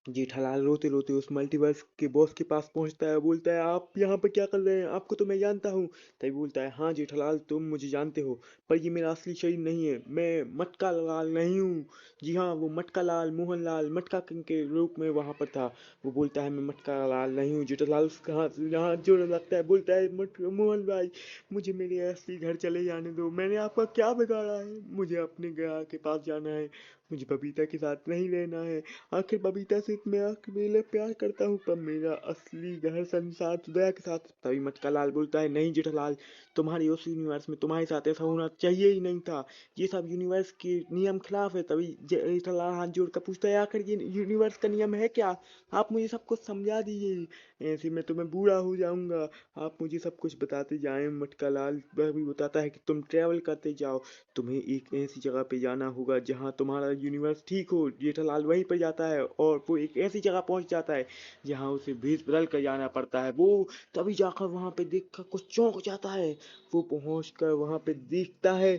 जेठालाल रोते रोते उस मल्टीवर्स के बॉस के पास पहुंचता है, बोलता है आप यहाँ पर क्या कर रहे हैं, आपको तो मैं जानता हूँ। तभी बोलता है हाँ जेठालाल तुम मुझे जानते हो, पर ये मेरा असली शरीर नहीं है, मैं मटका लाल नहीं हूँ। जी हाँ, वो मटका लाल मोहन लाल मटका किंग के रूप में वहां पर था। वो बोलता है मैं मटका लाल नहीं हूँ। जेठालाल उसका हाथ जोड़ने लगता है, बोलता है मटका मोहन भाई मुझे मेरे असली घर चले जाने दो, मैंने आपका क्या बिगाड़ा है, मुझे अपने ग्रह के पास जाना है, मुझे बबीता के साथ नहीं रहना है। आखिर बबीता से मैं अकेले प्यार करता हूँ, पर मेरा असली घर संसार तो दया के साथ। तभी मटका लाल बोलता है नहीं जेठालाल, तुम्हारे उस यूनिवर्स में तुम्हारे साथ ऐसा होना चाहिए ही नहीं था, ये सब यूनिवर्स के नियम खिलाफ है। तभी जेठालाल हाथ जोड़ कर पूछता है आखिर ये यूनिवर्स का नियम है क्या, आप मुझे सब कुछ समझा दीजिए, ऐसे मैं तुम्हें बूढ़ा हो जाऊंगा, आप मुझे सब कुछ बताते जाएं। मटका लाल वह भी बताता है कि तुम ट्रेवल करते जाओ, तुम्हें एक ऐसी जगह पे जाना होगा जहाँ तुम्हारा यूनिवर्स ठीक हो। जेठालाल वहीं पर जाता है और वो एक ऐसी जगह पहुंच जाता है जहाँ उसे भेस बदल कर जाना पड़ता है। वो तभी जाकर वहां पे देख कर कुछ चौंक जाता है। वो पहुंच कर वहां पे देखता है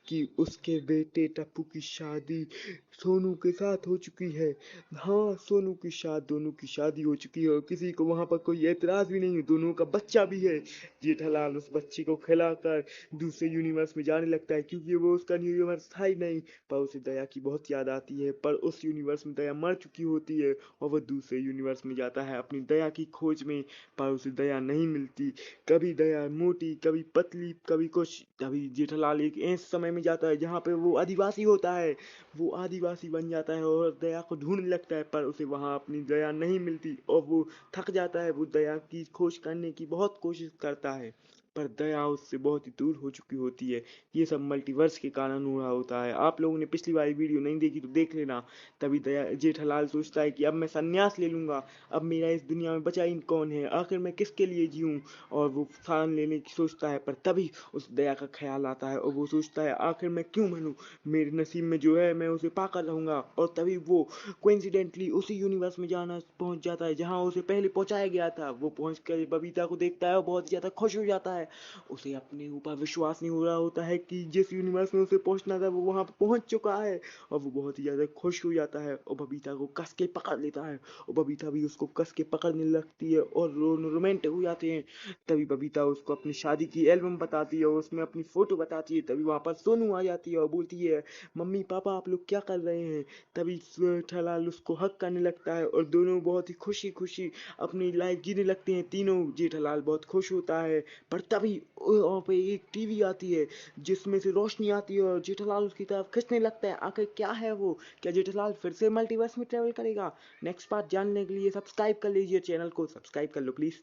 कि उसके बेटे टप्पू की शादी सोनू के साथ हो चुकी है। हाँ, सोनू के साथ दोनों की शादी हो चुकी है और किसी को वहां पर कोई एतराज भी नहीं है, दोनों का बच्चा भी है। जेठालाल उस बच्चे को खिलाकर दूसरे यूनिवर्स में जाने लगता है, क्योंकि वो उसका यूनिवर्स था ही नहीं। पर उसे दया की बहुत याद आती है, पर उस यूनिवर्स में दया मर चुकी होती है और वो दूसरे यूनिवर्स में जाता है अपनी दया की खोज में, पर उसे दया नहीं मिलती। कभी दया मोटी, कभी पतली, कभी कुछ। तभी जेठालाल एक ऐसे समय में जाता है जहाँ पे वो आदिवासी होता है। वो आदिवासी बन जाता है और दया को ढूंढने लगता है, पर उसे वहाँ अपनी दया नहीं मिलती और वो थक जाता है। वो दया की खोज करने की बहुत कोशिश करता है, पर दया उससे बहुत ही दूर हो चुकी होती है। ये सब मल्टीवर्स के कारण हो रहा होता है। आप लोगों ने पिछली वाली वीडियो नहीं देखी तो देख लेना। तभी दया जेठालाल सोचता है कि अब मैं संन्यास ले लूंगा, अब मेरा इस दुनिया में बचा ही कौन है, आखिर मैं किसके लिए जीऊं। और वो सांस लेने की सोचता है, पर तभी उस दया का ख्याल आता है और वो सोचता है आखिर मैं क्यों मरूं, मेरे नसीब में जो है मैं उसे पाकर रहूंगा। और तभी वो कोइंसिडेंटली उसी यूनिवर्स में जाना पहुंच जाता है जहां उसे पहले पहुंचाया गया था। वो पहुंचकर बबीता को देखता है और बहुत ज्यादा खुश हो जाता है। उसे अपने ऊपर विश्वास नहीं हो रहा होता है कि जिस यूनिवर्स में उसे पहुंचना था वो वहां पहुंच चुका है। और वो बहुत ही ज्यादा खुश हो जाता है और बबीता को कस के पकड़ लेता है और बबीता भी उसको कस के पकड़ने लगती है और रोमांटिक हो जाते हैं। तभी बबीता उसको अपनी शादी की एल्बम बताती है और उसमें अपनी फोटो बताती है। तभी वहां पर सोनू आ जाती है और बोलती है मम्मी पापा आप लोग क्या कर रहे हैं। तभी जेठालाल उसको हक करने लगता है और दोनों बहुत ही खुशी खुशी अपनी लाइफ जीने लगते हैं तीनों। जेठालाल बहुत खुश होता है, पर तभी वहाँ पे एक टीवी आती है जिसमें से रोशनी आती है और जेठालाल उसकी तरफ खींचने लगता है। आखिर क्या है वो, क्या जेठालाल फिर से मल्टीवर्स में ट्रेवल करेगा? नेक्स्ट पार्ट जानने के लिए सब्सक्राइब कर लीजिए, चैनल को सब्सक्राइब कर लो प्लीज।